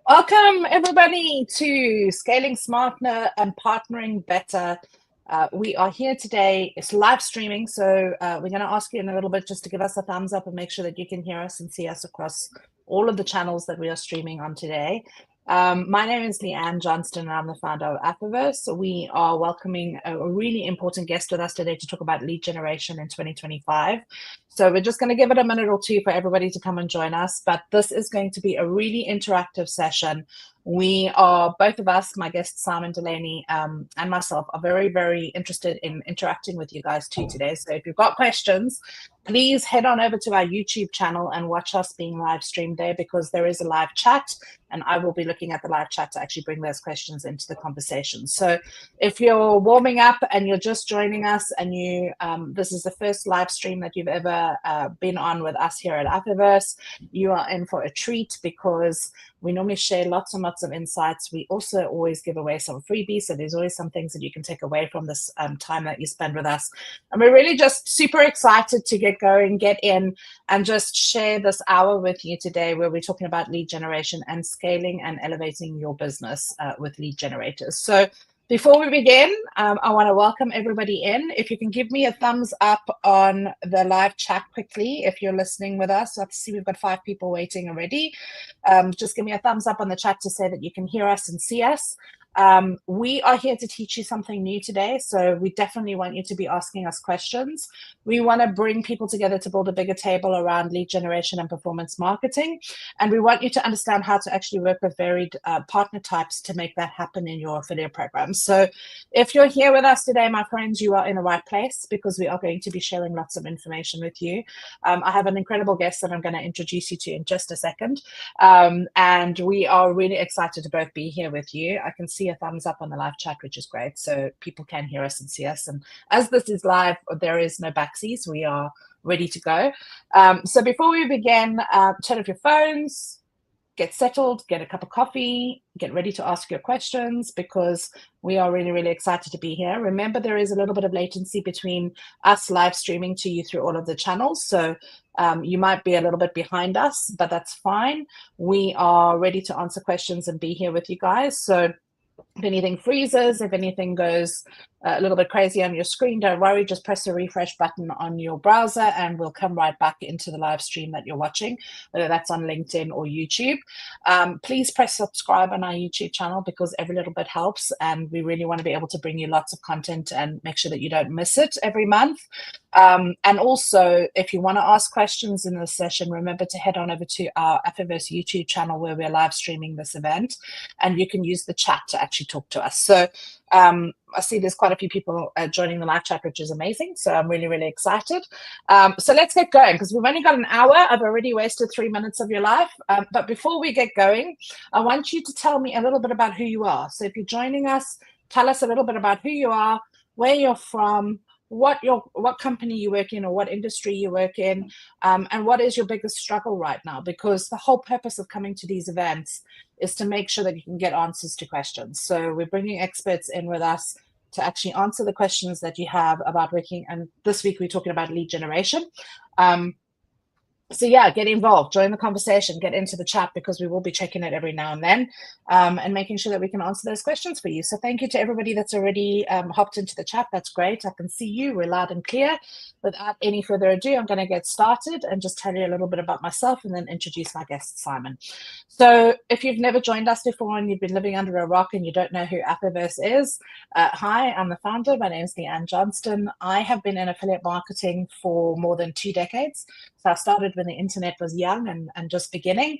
Welcome, everybody, to Scaling Smarter and Partnering Better. We are here today. It's live streaming, so we're going to ask you in a little bit just to give us a thumbs up and make sure that you can hear us and see us across all of the channels that we are streaming on today. My name is Leanne Johnston, and I'm the founder of Afterverse. We are welcoming a really important guest with us today to talk about lead generation in 2025. So we're just going to give it a minute or two for everybody to come and join us. But this is going to be a really interactive session. We are, both of us, my guest Simon Delaney and myself, are very, very interested in interacting with you guys too today. So if you've got questions, please head on over to our YouTube channel and watch us being live streamed there, because there is a live chat, and I will be looking at the live chat to actually bring those questions into the conversation. So if you're warming up and you're just joining us and this is the first live stream that you've ever been on with us here at Afterverse, you are in for a treat, because we normally share lots and lots of insights. We also always give away some freebies, so there's always some things that you can take away from this time that you spend with us. And we're really just super excited to get going, get in, and just share this hour with you today, where we're talking about lead generation and scaling and elevating your business with lead generators. So before we begin, I want to welcome everybody in. If you can give me a thumbs up on the live chat quickly, if you're listening with us. I see we've got 5 people waiting already. Just give me a thumbs up on the chat to say that you can hear us and see us. We are here to teach you something new today, so we definitely want you to be asking us questions. We want to bring people together to build a bigger table around lead generation and performance marketing, and we want you to understand how to actually work with varied partner types to make that happen in your affiliate programs. So if you're here with us today, my friends, you are in the right place, because we are going to be sharing lots of information with you. I have an incredible guest that I'm going to introduce you to in just a second, and we are really excited to both be here with you. I can see a thumbs up on the live chat, which is great, so people can hear us and see us. And as this is live, there is no backsies. We are ready to go. So before we begin, turn off your phones, get settled, get a cup of coffee, get ready to ask your questions, because we are really, really excited to be here. Remember, there is a little bit of latency between us live streaming to you through all of the channels, so you might be a little bit behind us, but that's fine. We are ready to answer questions and be here with you guys. So if anything freezes, if anything goes a little bit crazy on your screen, don't worry, just press the refresh button on your browser and we'll come right back into the live stream that you're watching, whether that's on LinkedIn or YouTube. Please press subscribe on our YouTube channel, because every little bit helps, and we really want to be able to bring you lots of content and make sure that you don't miss it every month. And also, if you want to ask questions in this session, remember to head on over to our Afterverse YouTube channel, where we're live streaming this event, and you can use the chat to actually talk to us. So I see there's quite a few people joining the live chat, which is amazing. So I'm really, really excited. So let's get going, because we've only got an hour. I've already wasted 3 minutes of your life. But before we get going, I want you to tell me a little bit about who you are. So if you're joining us, tell us a little bit about who you are, where you're from, what company you work in, or what industry you work in, and what is your biggest struggle right now, because the whole purpose of coming to these events is to make sure that you can get answers to questions. So we're bringing experts in with us to actually answer the questions that you have about working, and this week we're talking about lead generation. So yeah, get involved, join the conversation, get into the chat, because we will be checking it every now and then, and making sure that we can answer those questions for you. So thank you to everybody that's already hopped into the chat. That's great. I can see you. We're loud and clear. Without any further ado, I'm going to get started and just tell you a little bit about myself, and then introduce my guest, Simon. So if you've never joined us before and you've been living under a rock and you don't know who Afterverse is, hi, I'm the founder. My name is Leanne Johnston. I have been in affiliate marketing for more than 2 decades. So I started when the internet was young and just beginning.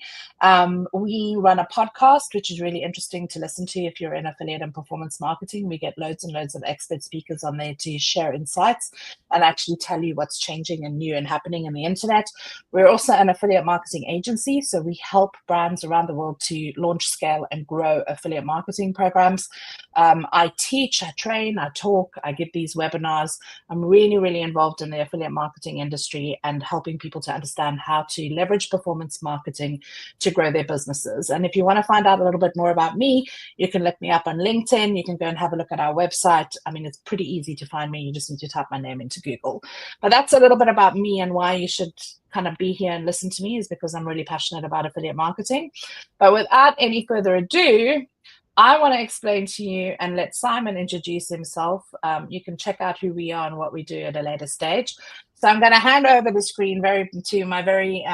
We run a podcast, which is really interesting to listen to if you're in affiliate and performance marketing. We get loads and loads of expert speakers on there to share insights and actually tell you what's changing and new and happening in the internet. We're also an affiliate marketing agency, so we help brands around the world to launch, scale, and grow affiliate marketing programs. I teach, I train, I talk, I give these webinars. I'm really, really involved in the affiliate marketing industry and helping people to understand how to leverage performance marketing to grow their businesses. And if you want to find out a little bit more about me, you can look me up on LinkedIn. You can go and have a look at our website. I mean, it's pretty easy to find me. You just need to type my name into Google. But that's a little bit about me, and why you should kind of be here and listen to me is because I'm really passionate about affiliate marketing. But without any further ado, I want to explain to you and let Simon introduce himself. You can check out who we are and what we do at a later stage. So I'm going to hand over the screen to my very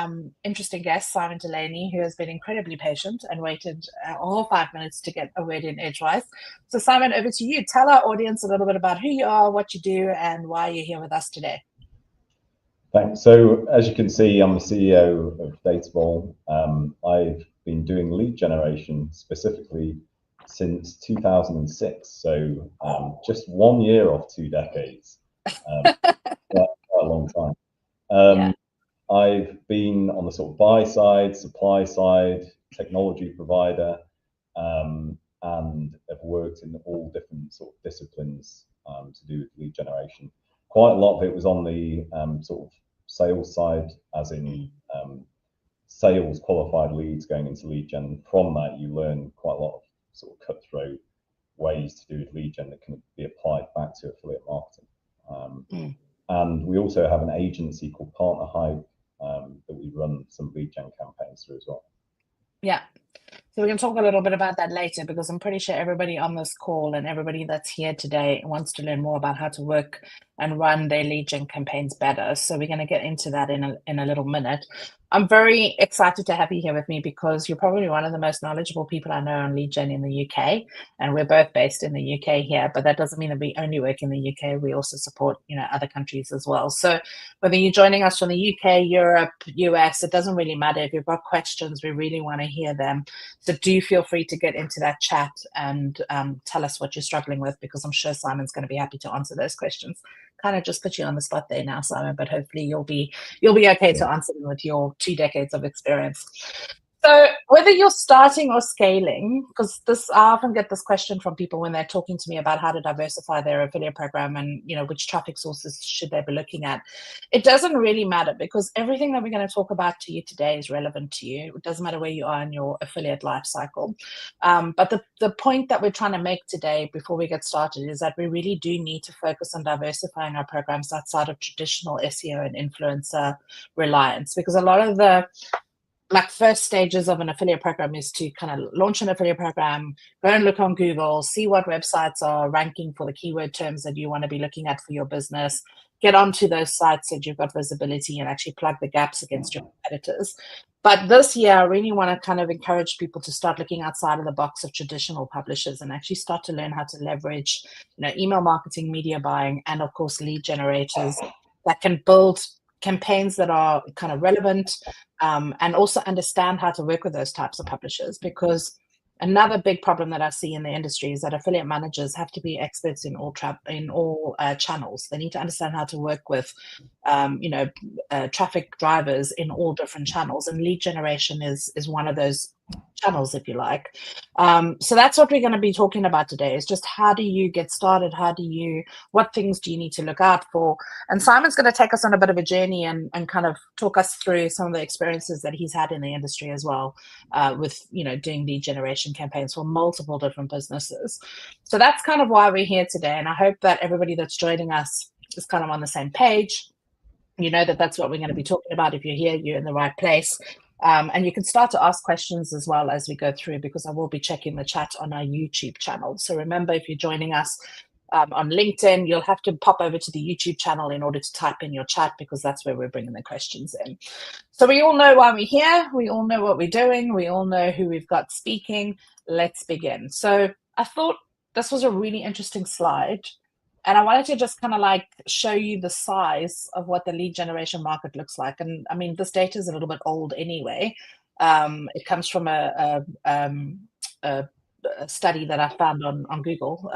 interesting guest, Simon Delaney, who has been incredibly patient and waited a whole 5 minutes to get a word in edgewise. So Simon, over to you. Tell our audience a little bit about who you are, what you do, and why you're here with us today. Thanks. So as you can see, I'm the CEO of DataBowl. I've been doing lead generation specifically since 2006, so just 1 year of 2 decades. Quite a long time. Yeah. I've been on the sort of buy side, supply side, technology provider, and have worked in all different sort of disciplines to do with lead generation. Quite a lot of it was on the sort of sales side, as in sales qualified leads going into lead gen. From that, you learn quite a lot of sort of cutthroat ways to do with lead gen that can be applied back to affiliate marketing. And we also have an agency called Partner Hype that we run some lead gen campaigns through as well. Yeah. So we can talk a little bit about that later, because I'm pretty sure everybody on this call and everybody that's here today wants to learn more about how to work and run their lead gen campaigns better. So we're going to get into that in a little minute. I'm very excited to have you here with me because you're probably one of the most knowledgeable people I know on lead gen in the UK, and we're both based in the UK here, but that doesn't mean that we only work in the UK. We also support, other countries as well. So whether you're joining us from the UK, Europe, US, it doesn't really matter. If you've got questions, we really want to hear them. So do feel free to get into that chat and tell us what you're struggling with, because I'm sure Simon's going to be happy to answer those questions. Kind of just put you on the spot there now, Simon, but hopefully you'll be okay to answer them with your 2 decades of experience. So whether you're starting or scaling, because I often get this question from people when they're talking to me about how to diversify their affiliate program and, which traffic sources should they be looking at. It doesn't really matter, because everything that we're going to talk about to you today is relevant to you. It doesn't matter where you are in your affiliate life cycle. But the point that we're trying to make today before we get started is that we really do need to focus on diversifying our programs outside of traditional SEO and influencer reliance, because a lot of the first stages of an affiliate program is to kind of launch an affiliate program, go and look on Google, see what websites are ranking for the keyword terms that you want to be looking at for your business, get onto those sites that you've got visibility and actually plug the gaps against your competitors. But this year, I really want to kind of encourage people to start looking outside of the box of traditional publishers and actually start to learn how to leverage, email marketing, media buying, and of course, lead generators that can build campaigns that are kind of relevant, and also understand how to work with those types of publishers. Because another big problem that I see in the industry is that affiliate managers have to be experts in all channels. They need to understand how to work with, traffic drivers in all different channels, and lead generation is one of those channels, if you like. So that's what we're going to be talking about today, is just how do you get started? What things do you need to look out for? And Simon's going to take us on a bit of a journey and kind of talk us through some of the experiences that he's had in the industry as well, with, doing lead generation campaigns for multiple different businesses. So that's kind of why we're here today. And I hope that everybody that's joining us is kind of on the same page. That's what we're going to be talking about. If you're here, you're in the right place. And you can start to ask questions as well as we go through, because I will be checking the chat on our YouTube channel. So remember, if you're joining us on LinkedIn, you'll have to pop over to the YouTube channel in order to type in your chat, because that's where we're bringing the questions in. So we all know why we're here. We all know what we're doing. We all know who we've got speaking. Let's begin. So I thought this was a really interesting slide. And I wanted to just kind of show you the size of what the lead generation market looks like. And I mean, this data is a little bit old anyway. It comes from a study that I found on Google,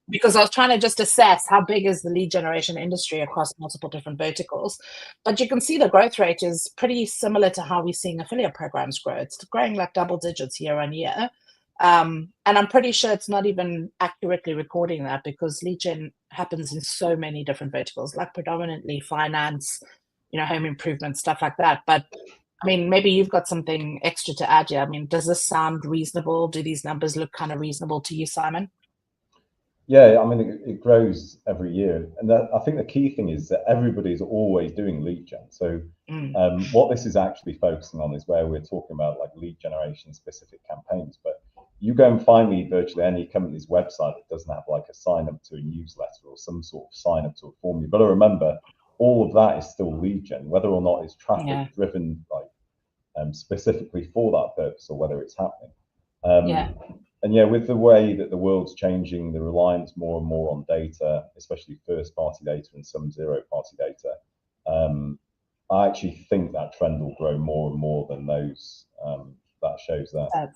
because I was trying to just assess how big is the lead generation industry across multiple different verticals. But you can see the growth rate is pretty similar to how we're seeing affiliate programs grow. It's growing like double digits year on year. And I'm pretty sure it's not even accurately recording that, because lead gen happens in so many different verticals, like predominantly finance, home improvement, stuff like that. But I mean, maybe you've got something extra to add here. I mean, does this sound reasonable? Do these numbers look kind of reasonable to you, Simon? Yeah, I mean, it grows every year. And I think the key thing is that everybody's always doing lead gen. So what this is actually focusing on is where we're talking about like lead generation specific campaigns. But you go and find me virtually any company's website that doesn't have like a sign up to a newsletter or some sort of sign up to a form. You've got to remember, all of that is still lead gen, whether or not it's traffic driven, like specifically for that purpose, or whether it's happening. And yeah, with the way that the world's changing, the reliance more and more on data, especially first-party data and some zero-party data, I actually think that trend will grow more and more than those. That shows that.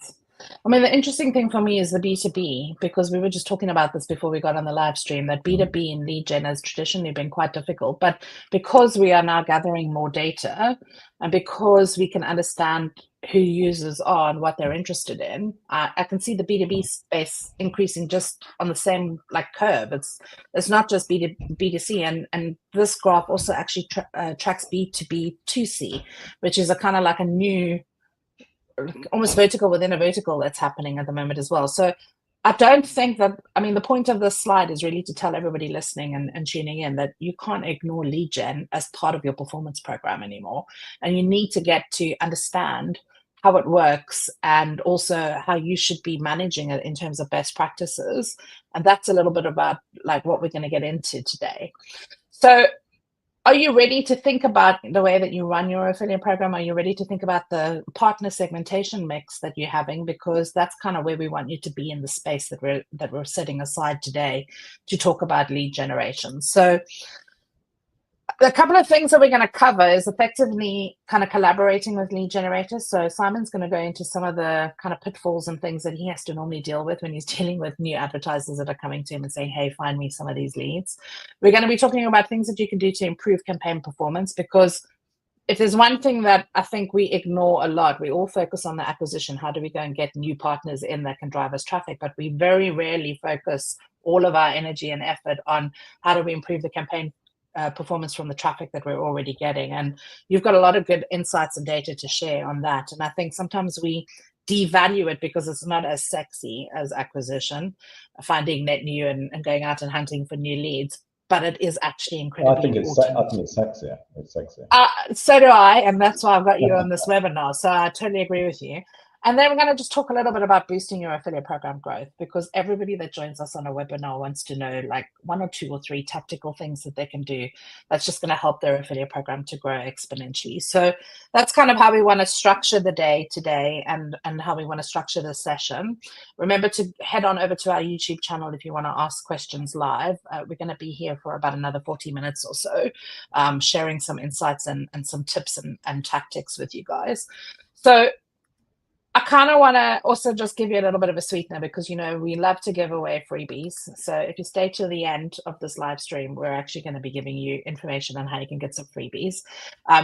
I mean, the interesting thing for me is the B2B, because we were just talking about this before we got on the live stream, that B2B in lead gen has traditionally been quite difficult. But because we are now gathering more data, and because we can understand who users are and what they're interested in, I can see the B2B space increasing just on the same curve. It's not just B2C, and this graph also actually tracks B2B 2C, which is a kind of like a new, almost vertical within a vertical that's happening at the moment as well. So I don't think that, I mean, the point of this slide is really to tell everybody listening and tuning in that you can't ignore lead gen as part of your performance program anymore. And you need to get to understand how it works, and also how you should be managing it in terms of best practices. And that's a little bit about what we're going to get into today. So are you ready to think about the way that you run your affiliate program? Are you ready to think about the partner segmentation mix that you're having? Because that's kind of where we want you to be in the space that we're setting aside today to talk about lead generation. So a couple of things that we're going to cover is effectively kind of collaborating with lead generators. So Simon's going to go into some of the kind of pitfalls and things that he has to normally deal with when he's dealing with new advertisers that are coming to him and saying, hey, find me some of these leads. We're going to be talking about things that you can do to improve campaign performance, because if there's one thing that I think we ignore a lot, we all focus on the acquisition. How do we go and get new partners in that can drive us traffic? But we very rarely focus all of our energy and effort on how do we improve the campaign performance from the traffic that we're already getting. And you've got a lot of good insights and data to share on that. And I think sometimes we devalue it because it's not as sexy as acquisition, finding net new and going out and hunting for new leads. But it is actually incredibly important. I think it's sexier. It's sexier. So do I, and that's why I've got you on this webinar. So I totally agree with you. And then we're going to just talk a little bit about boosting your affiliate program growth, because everybody that joins us on a webinar wants to know one or two or three tactical things that they can do that's just going to help their affiliate program to grow exponentially. So that's kind of how we want to structure the day today, and how we want to structure this session. Remember to head on over to our YouTube channel if you want to ask questions live. We're going to be here for about another 40 minutes or so, sharing some insights and some tips and tactics with you guys. So I kind of want to also just give you a little bit of a sweetener, because, we love to give away freebies. So if you stay till the end of this live stream, we're actually going to be giving you information on how you can get some freebies,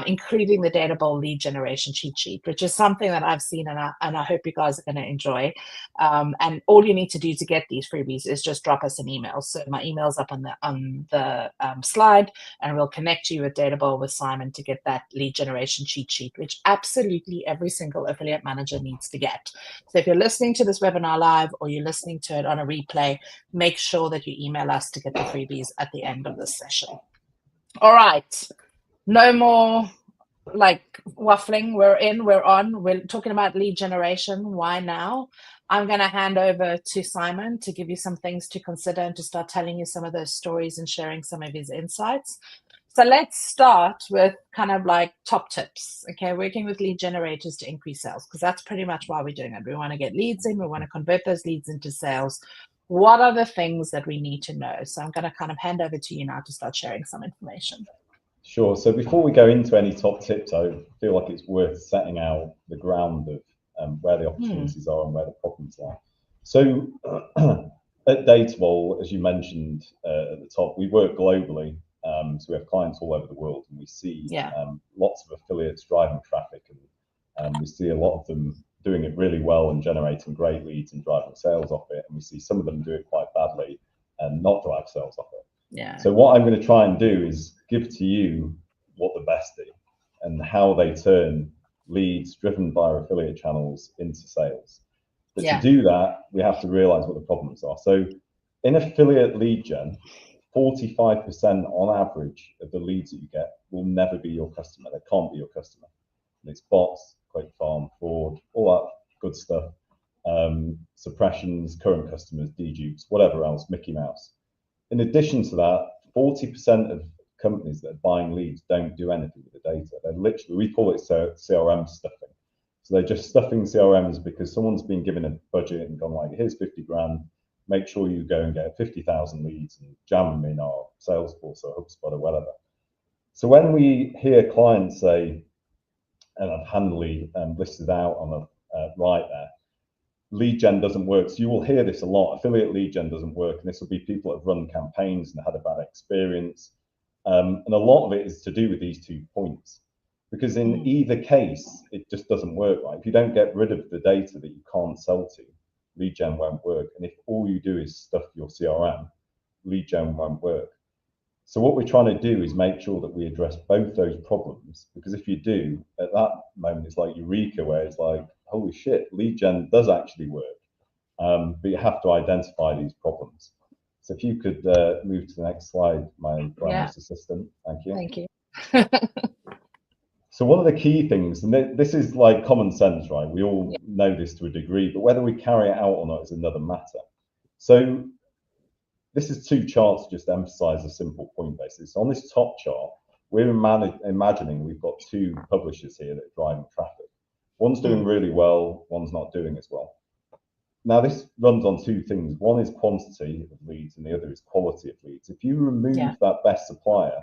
including the DataBowl lead generation cheat sheet, which is something that I've seen and I hope you guys are going to enjoy. And all you need to do to get these freebies is just drop us an email. So my email's up on the slide, and we'll connect you with DataBowl with Simon to get that lead generation cheat sheet, which absolutely every single affiliate manager needs to get. So if you're listening to this webinar live, or you're listening to it on a replay, make sure that you email us to get the freebies at the end of this session. All right, no more waffling. We're on. We're talking about lead generation. Why now? I'm going to hand over to Simon to give you some things to consider and to start telling you some of those stories and sharing some of his insights. So let's start with kind of top tips, okay? Working with lead generators to increase sales, because that's pretty much why we're doing it. We want to get leads in, we want to convert those leads into sales. What are the things that we need to know? So I'm going to kind of hand over to you now to start sharing some information. Sure. So before we go into any top tips, I feel like it's worth setting out the ground of where the opportunities are and where the problems are. So at DataBowl, as you mentioned at the top, we work globally. So we have clients all over the world, and we see lots of affiliates driving traffic, and we see a lot of them doing it really well and generating great leads and driving sales off it, and we see some of them do it quite badly and not drive sales off it. Yeah. So what I'm going to try and do is give to you what the best do and how they turn leads driven by our affiliate channels into sales. But to do that, we have to realize what the problems are. So in affiliate lead gen, 45% on average of the leads that you get will never be your customer. They can't be your customer. And it's bots, click farm, fraud, all that good stuff. Suppressions, current customers, dedupes, whatever else, Mickey Mouse. In addition to that, 40% of companies that are buying leads don't do anything with the data. They're literally, we call it CRM stuffing. So they're just stuffing CRMs because someone's been given a budget and gone like, here's 50 grand, make sure you go and get 50,000 leads and jam them in our Salesforce or HubSpot or whatever. So when we hear clients say, and I've handily listed out on the right there, lead gen doesn't work. So you will hear this a lot. Affiliate lead gen doesn't work. And this will be people that have run campaigns and had a bad experience. And a lot of it is to do with these 2 points. Because in either case, it just doesn't work, right? If you don't get rid of the data that you can't sell to, lead gen won't work. And if all you do is stuff your CRM, lead gen won't work. So what we're trying to do is make sure that we address both those problems, because if you do, at that moment, it's like Eureka, where it's like, holy shit, lead gen does actually work. But you have to identify these problems. So if you could move to the next slide, my glamorous assistant. Thank you. Thank you. So one of the key things, and this is like common sense, right? We all know this to a degree, but whether we carry it out or not is another matter. So this is 2 charts to just emphasize a simple point basis. So on this top chart, we're imagining we've got 2 publishers here that are driving traffic. One's doing really well, one's not doing as well. Now this runs on 2 things. One is quantity of leads and the other is quality of leads. If you remove that best supplier,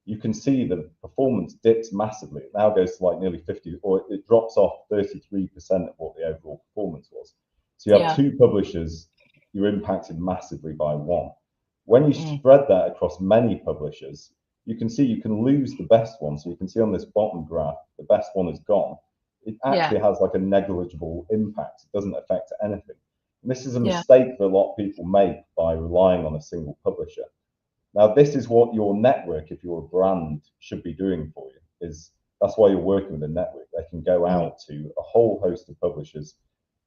you can see the performance dips massively. It now goes to like nearly 50, or it drops off 33% of what the overall performance was. So you have 2 publishers, you're impacted massively by one. When you spread that across many publishers, you can see you can lose the best one. So you can see on this bottom graph, the best one is gone. It actually has like a negligible impact. It doesn't affect anything. And this is a mistake that a lot of people make by relying on a single publisher. Now, this is what your network, if you're a brand, should be doing for you. That's why you're working with a network. They can go out to a whole host of publishers.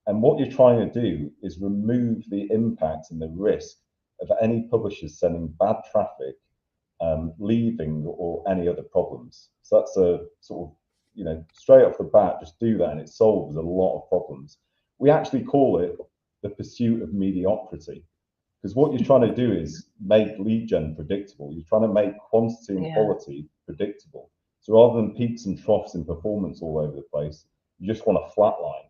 And what you're trying to do is remove the impact and the risk of any publishers sending bad traffic, leaving, or any other problems. So that's a sort of, straight off the bat, just do that and it solves a lot of problems. We actually call it the pursuit of mediocrity. Because what you're trying to do is make lead gen predictable. You're trying to make quantity and quality predictable. So rather than peaks and troughs in performance all over the place, you just want a flat line.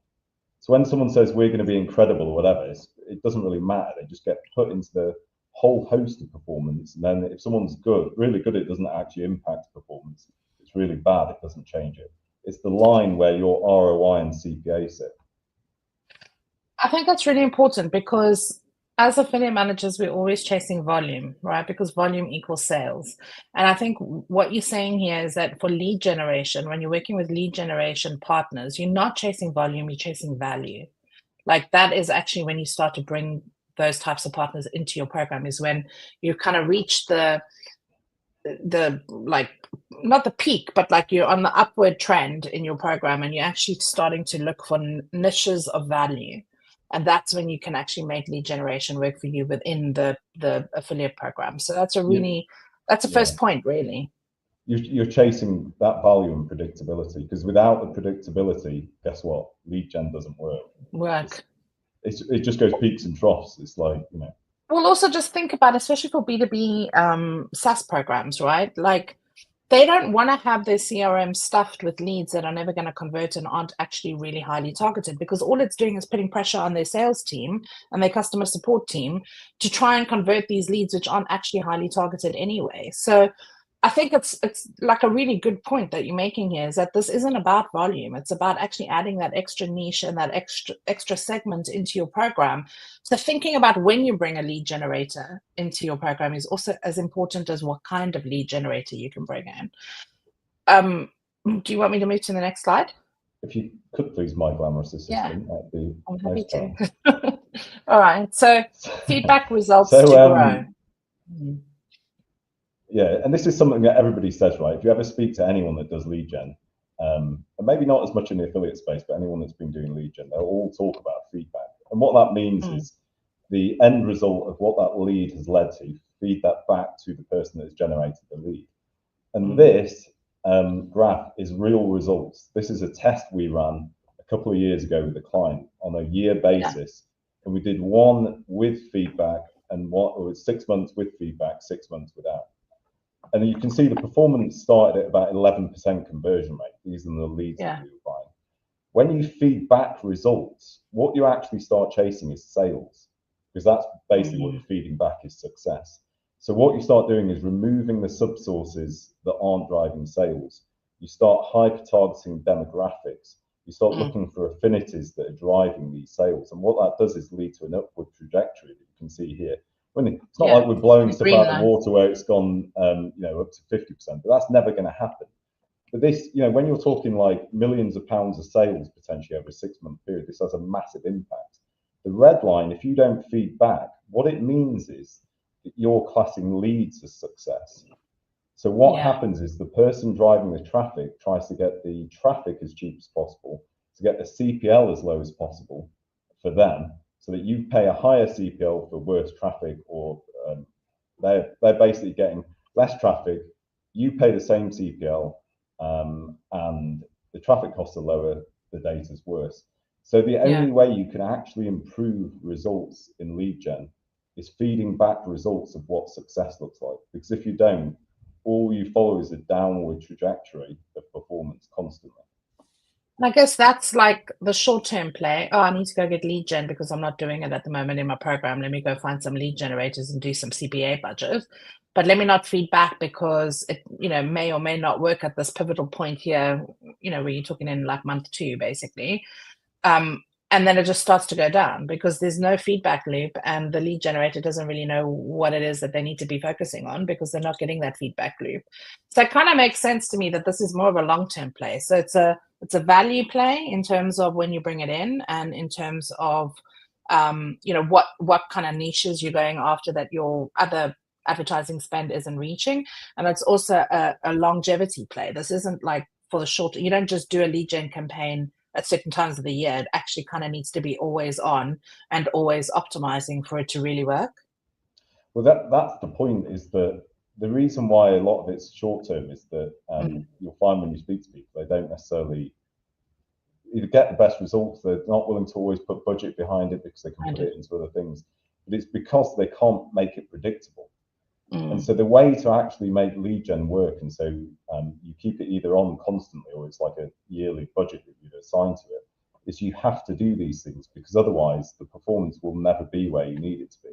So when someone says we're going to be incredible or whatever, it doesn't really matter. They just get put into the whole host of performance. And then if someone's good, really good, it doesn't actually impact performance. If it's really bad, it doesn't change it. It's the line where your ROI and CPA sit. I think that's really important because as affiliate managers, we're always chasing volume, right? Because volume equals sales. And I think what you're saying here is that for lead generation, when you're working with lead generation partners, you're not chasing volume, you're chasing value. Like that is actually when you start to bring those types of partners into your program, is when you kind of reach the like, not the peak, but like you're on the upward trend in your program and you're actually starting to look for niches of value. And that's when you can actually make lead generation work for you within the affiliate program. So that's a really, that's the first point, really. You're chasing that value and predictability, because without the predictability, guess what? Lead gen doesn't work. It just goes peaks and troughs. It's like, Well, also just think about, especially for B2B SaaS programs, right? Like they don't want to have their CRM stuffed with leads that are never going to convert and aren't actually really highly targeted, because all it's doing is putting pressure on their sales team and their customer support team to try and convert these leads, which aren't actually highly targeted anyway. So I think it's like a really good point that you're making here, is that this isn't about volume. It's about actually adding that extra niche and that extra segment into your program. So thinking about when you bring a lead generator into your program is also as important as what kind of lead generator you can bring in. Do you want me to move to the next slide? If you could please, my glamorous assistant, that'd be I'm happy most to. All right. So feedback results so, to grow. Yeah, and this is something that everybody says, right? If you ever speak to anyone that does lead gen, and maybe not as much in the affiliate space, but anyone that's been doing lead gen, they'll all talk about feedback. And what that means is the end result of what that lead has led to, feed that back to the person that's generated the lead. And this graph is real results. This is a test we ran a couple of years ago with a client on a year basis. And we did one with feedback and one, or 6 months with feedback, 6 months without. And you can see the performance started at about 11% conversion rate. These are the leads that we were buying. When you feed back results, what you actually start chasing is sales, because that's basically what you're feeding back is success. So what you start doing is removing the subsources that aren't driving sales. You start hyper-targeting demographics. You start looking for affinities that are driving these sales. And what that does is lead to an upward trajectory that you can see here. It's not like we're blowing stuff out of the water where it's gone, up to 50%, but that's never going to happen. But this, when you're talking like millions of pounds of sales potentially over a 6-month period, this has a massive impact. The red line, if you don't feed back, what it means is that you're classing leads as success. So what happens is the person driving the traffic tries to get the traffic as cheap as possible, to get the CPL as low as possible for them, so that you pay a higher CPL for worse traffic, or they're basically getting less traffic. You pay the same CPL, and the traffic costs are lower, the data's worse. So the only way you can actually improve results in lead gen is feeding back results of what success looks like. Because if you don't, all you follow is a downward trajectory of performance constantly. And I guess that's like the short-term play. Oh, I need to go get lead gen because I'm not doing it at the moment in my program. Let me go find some lead generators and do some CPA budget. But let me not feed back because it, may or may not work at this pivotal point here, where you're talking in like month 2, basically. And then it just starts to go down because there's no feedback loop and the lead generator doesn't really know what it is that they need to be focusing on because they're not getting that feedback loop. So it kind of makes sense to me that this is more of a long-term play. So it's a value play in terms of when you bring it in and in terms of, what kind of niches you're going after that your other advertising spend isn't reaching. And it's also a longevity play. This isn't like for the short, you don't just do a lead gen campaign at certain times of the year. It actually kind of needs to be always on and always optimizing for it to really work. Well, that's the point, is that the reason why a lot of it's short term is that you'll find when you speak to people, they don't necessarily either get the best results, they're not willing to always put budget behind it because they can put it into other things, but it's because they can't make it predictable. And so the way to actually make lead gen work, and so you keep it either on constantly or it's like a yearly budget that you'd assign to it, is you have to do these things, because otherwise the performance will never be where you need it to be,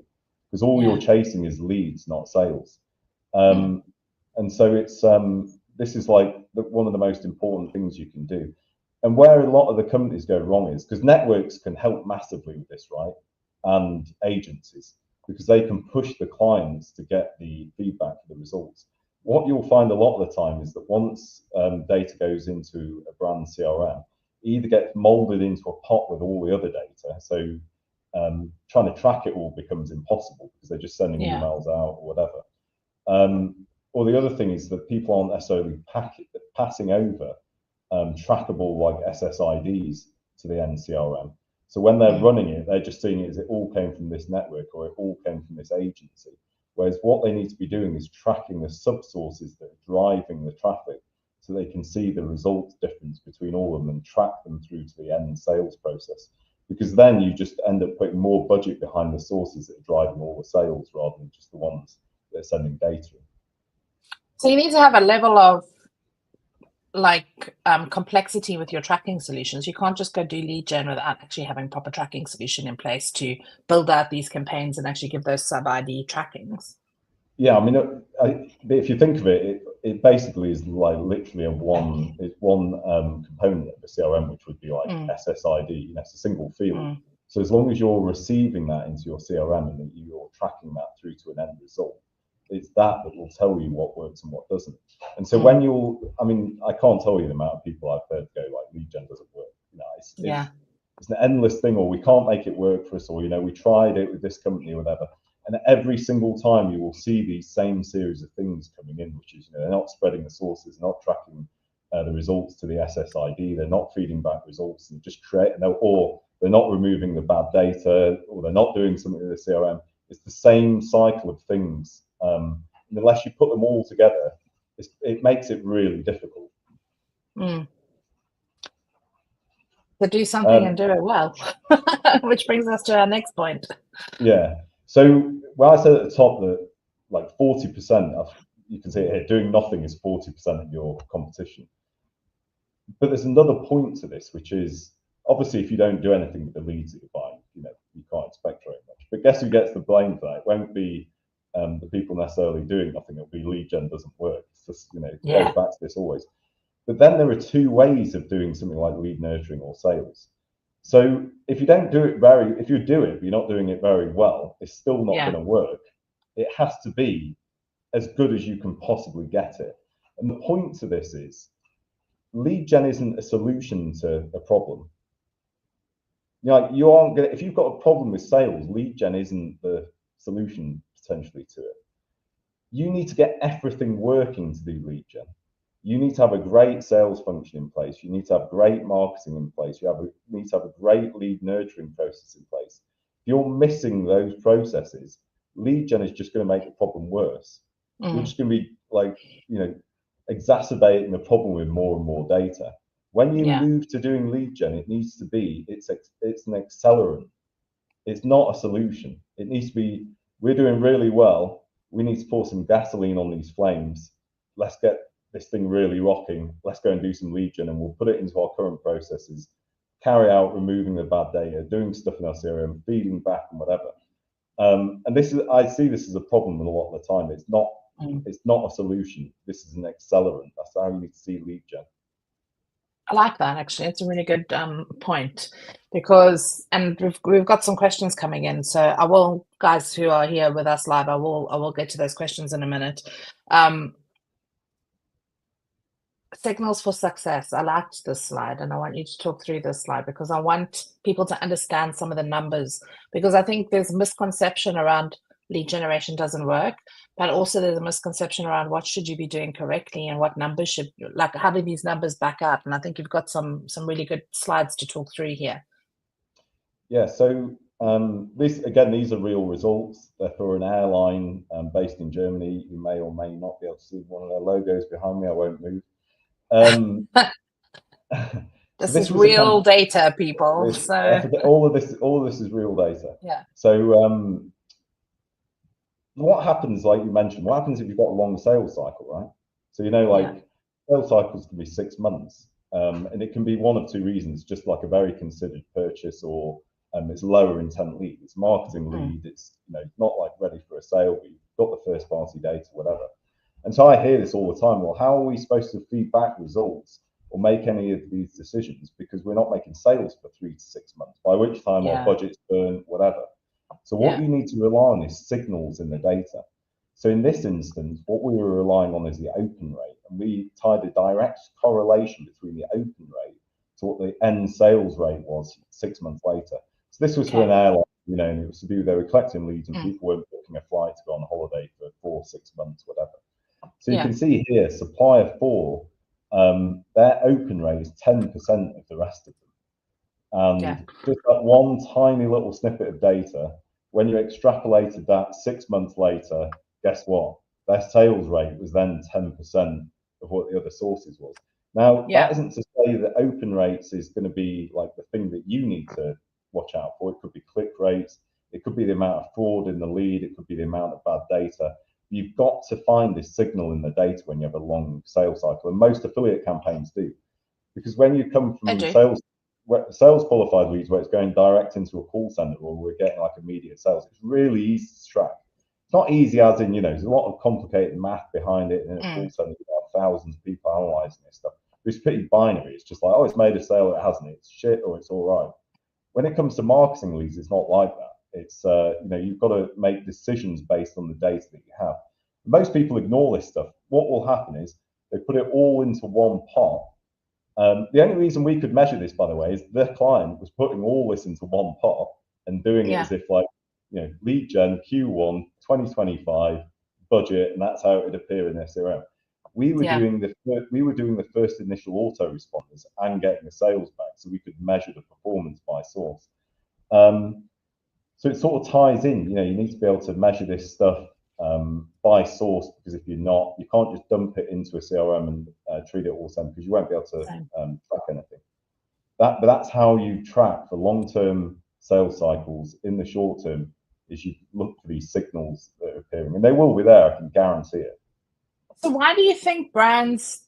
because all you're chasing is leads, not sales. And so it's this is like one of the most important things you can do. And where a lot of the companies go wrong is because networks can help massively with this, right? And agencies, because they can push the clients to get the feedback for the results. What you'll find a lot of the time is that once data goes into a brand CRM, it either gets molded into a pot with all the other data, so trying to track it all becomes impossible because they're just sending emails out or whatever. Or the other thing is that people aren't necessarily passing over trackable like SSIDs to the end CRM. So when they're running it, they're just seeing it as it all came from this network or it all came from this agency. Whereas what they need to be doing is tracking the subsources that are driving the traffic, so they can see the results difference between all of them and track them through to the end sales process. Because then you just end up putting more budget behind the sources that are driving all the sales rather than just the ones that are sending data. So you need to have a level of complexity with your tracking solutions. You can't just go do lead gen without actually having proper tracking solution in place to build out these campaigns and actually give those sub ID trackings. Yeah, I mean, if you think of it, it basically is like literally one component of the CRM, which would be like SSID. It's a single field. So as long as you're receiving that into your CRM and that you're tracking that through to an end result, it's that will tell you what works and what doesn't. And so when I can't tell you the amount of people I've heard go like lead gen doesn't work. It's an endless thing, or we can't make it work for us, or we tried it with this company or whatever. And every single time you will see these same series of things coming in, which is they're not spreading the sources, not tracking the results to the SSID, they're not feeding back results, and just or they're not removing the bad data, or they're not doing something with the CRM. It's the same cycle of things. Unless you put them all together, it makes it really difficult. To do something and do it well, which brings us to our next point. Yeah. So when I said at the top that like 40% of, you can see it here, doing nothing is 40% of your competition. But there's another point to this, which is obviously if you don't do anything with the leads that you find, you can't expect very much. But guess who gets the blame for that? It won't be the people necessarily doing nothing. It'll be lead gen doesn't work. It's just, it goes back to this always. But then there are two ways of doing something like lead nurturing or sales. So if you don't do it if you do it, but you're not doing it very well, it's still not going to work. It has to be as good as you can possibly get it. And the point to this is, lead gen isn't a solution to a problem. You aren't going to, if you've got a problem with sales, lead gen isn't the solution potentially to it. You need to get everything working to do lead gen. You need to have a great sales function in place. You need to have great marketing in place. You need to have a great lead nurturing process in place. If you're missing those processes, lead gen is just going to make the problem worse. You're just going to be exacerbating the problem with more and more data. When you move to doing lead gen, it needs to be, it's an accelerant. It's not a solution. It needs to be, we're doing really well. We need to pour some gasoline on these flames. Let's get this thing really rocking. Let's go and do some lead gen, and we'll put it into our current processes, carry out removing the bad data, doing stuff in our CRM, feeding back and whatever. And I see this as a problem a lot of the time. It's not a solution. This is an accelerant. That's how you need to see lead gen. I like that, actually. It's a really good point, because, and we've got some questions coming in. So I will, guys who are here with us live, I will get to those questions in a minute. Signals for success. I liked this slide, and I want you to talk through this slide because I want people to understand some of the numbers, because I think there's a misconception around lead generation doesn't work, but also there's a misconception around what should you be doing correctly and what numbers should, like, how do these numbers back up? And I think you've got some really good slides to talk through here. Yeah, so these are real results. They're for an airline based in Germany. You may or may not be able to see one of their logos behind me. I won't move. This is real data, people. All of this is real data. Yeah. So what happens, like you mentioned, what happens if you've got a long sales cycle, right? So sales cycles can be 6 months, and it can be one of two reasons, just like a very considered purchase, or it's lower intent lead. It's marketing lead. It's not like ready for a sale, but you've got the first party data, whatever. And so I hear this all the time. Well, how are we supposed to feed back results or make any of these decisions, because we're not making sales for 3 to 6 months, by which time our budget's burned, whatever. So what you need to rely on is signals in the data. So in this instance, what we were relying on is the open rate, and we tied a direct correlation between the open rate to what the end sales rate was 6 months later. So this was for an airline, and it was to do, they were collecting leads, and people weren't booking a flight to go on holiday for 4 or 6 months, whatever. So you can see here, supplier 4, their open rate is 10% of the rest of them. And just that one tiny little snippet of data, when you extrapolated that 6 months later, guess what? Their sales rate was then 10% of what the other sources was. Now, that isn't to say that open rates is going to be like the thing that you need to watch out for. It could be click rates. It could be the amount of fraud in the lead. It could be the amount of bad data. You've got to find this signal in the data when you have a long sales cycle, and most affiliate campaigns do, because when you come from sales qualified leads where it's going direct into a call center, or we're getting like immediate sales, it's really easy to track. It's not easy as in, there's a lot of complicated math behind it, and in a call center you have thousands of people analyzing this stuff. It's pretty binary. It's just like, oh, it's made a sale, it hasn't, it's shit, or it's all right. When it comes to marketing leads, it's not like that. It's you've got to make decisions based on the data that you have. Most people ignore this stuff. What will happen is they put it all into one pot, The only reason we could measure this, by the way, is the client was putting all this into one pot and doing it as if like, lead gen Q1 2025 budget, and that's how it would appear in their CRM. We were doing the first initial autoresponders and getting the sales back, so we could measure the performance by source. So it sort of ties in. You need to be able to measure this stuff by source, because if you're not, you can't just dump it into a CRM and treat it all the same, because you won't be able to track anything. But that's how you track the long-term sales cycles. In the short term, is you look for these signals that are appearing, and they will be there. I can guarantee it. So why do you think brands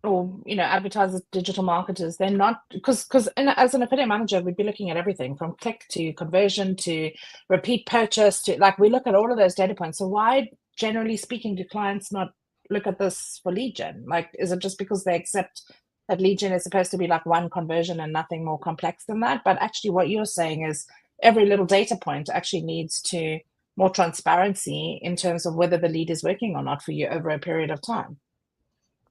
or advertisers, digital marketers, they're not, because as an affiliate manager, we'd be looking at everything from click to conversion to repeat purchase to, like, we look at all of those data points. So why, generally speaking, do clients not look at this for lead gen? Like, is it just because they accept that lead gen is supposed to be like one conversion and nothing more complex than that? But actually what you're saying is every little data point actually leads to more transparency in terms of whether the lead is working or not for you over a period of time.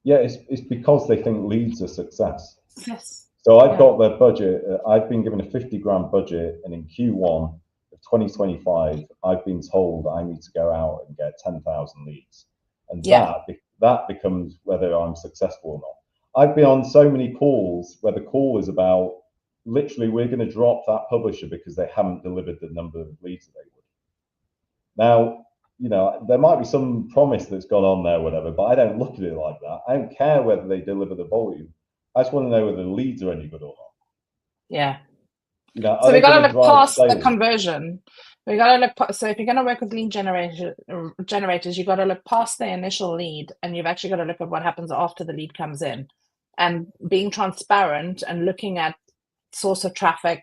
Yeah, it's because they think leads are success. Yes. So I've got their budget. I've been given a 50 grand budget, and in Q1 of 2025, I've been told I need to go out and get 10,000 leads, and that becomes whether I'm successful or not. I've been on so many calls where the call is about literally we're going to drop that publisher because they haven't delivered the number of leads that they would. Now, there might be some promise that's gone on there, whatever, but I don't look at it like that. I don't care whether they deliver the volume. I just want to know whether the leads are any good or not. Yeah. So we got to look past the conversion. We got to look. So if you're going to work with lead generators, you got to look past the initial lead, and you've actually got to look at what happens after the lead comes in, and being transparent and looking at source of traffic,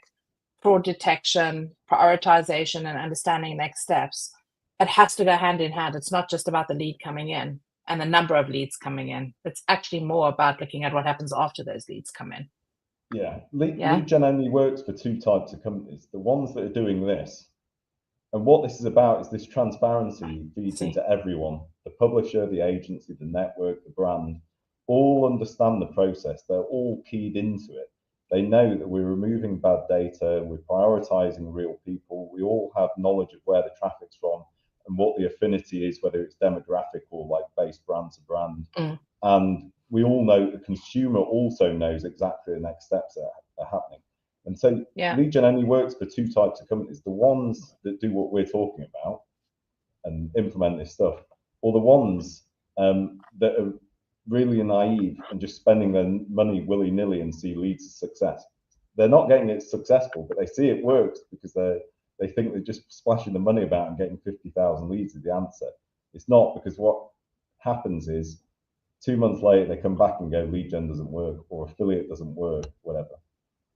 fraud detection, prioritization, and understanding next steps. It has to go hand in hand. It's not just about the lead coming in and the number of leads coming in. It's actually more about looking at what happens after those leads come in. Yeah. Lead gen only works for two types of companies. The ones that are doing this, and what this is about is this transparency feeds into everyone. The publisher, the agency, the network, the brand, all understand the process. They're all keyed into it. They know that we're removing bad data, we're prioritizing real people, we all have knowledge of where the traffic's from and what the affinity is, whether it's demographic or like based brand to brand. And we all know the consumer also knows exactly the next steps that are happening. And so lead gen only works for two types of companies: the ones that do what we're talking about and implement this stuff, or the ones that are really naive and just spending their money willy-nilly and see leads as success. They're not getting it successful, but they see it works because they think they're just splashing the money about and getting 50,000 leads is the answer. It's not, because what happens is 2 months later they come back and go, lead gen doesn't work, or affiliate doesn't work, whatever.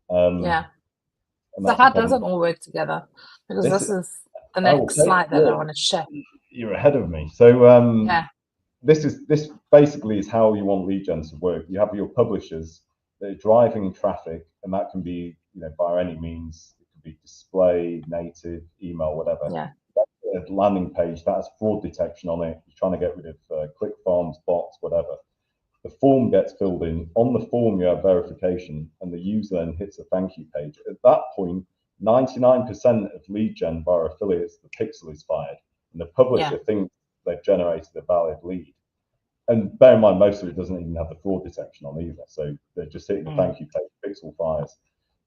So how does it all work together? Because this is the next slide that I want to share. You're ahead of me. So this basically is how you want lead gen to work. You have your publishers that are driving traffic, and that can be by any means. It could be display, native, email, whatever. That's a landing page that has fraud detection on it. You're trying to get rid of click farms, bots, whatever. The form gets filled in. On the form, you have verification, and the user then hits a thank you page. At that point, 99% of lead gen via affiliates, the pixel is fired, and the publisher thinks they've generated a valid lead. And bear in mind, most of it doesn't even have the fraud detection on either. So they're just hitting the thank you page, pixel fires.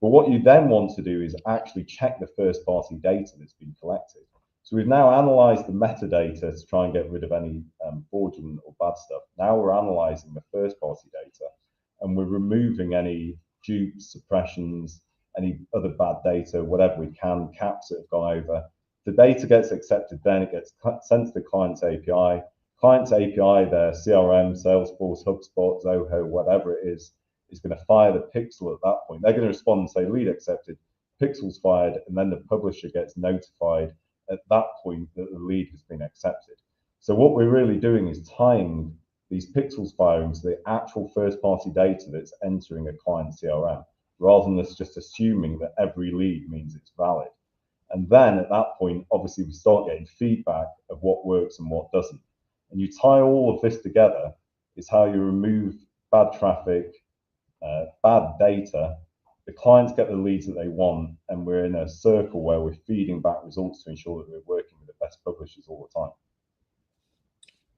But what you then want to do is actually check the first party data that's been collected. So we've now analyzed the metadata to try and get rid of any fraudulent or bad stuff. Now we're analyzing the first party data, and we're removing any dupes, suppressions, any other bad data, whatever we can, caps that have gone over. The data gets accepted, then it gets sent to the client's API. Client's API, their CRM, Salesforce, HubSpot, Zoho, whatever it is going to fire the pixel at that point. They're going to respond and say lead accepted, pixel's fired, and then the publisher gets notified at that point that the lead has been accepted. So what we're really doing is tying these pixels firing to the actual first party data that's entering a client CRM, rather than just assuming that every lead means it's valid. And then at that point, obviously we start getting feedback of what works and what doesn't. And you tie all of this together is how you remove bad traffic, bad data, the clients get the leads that they want, and we're in a circle where we're feeding back results to ensure that we're working with the best publishers all the time.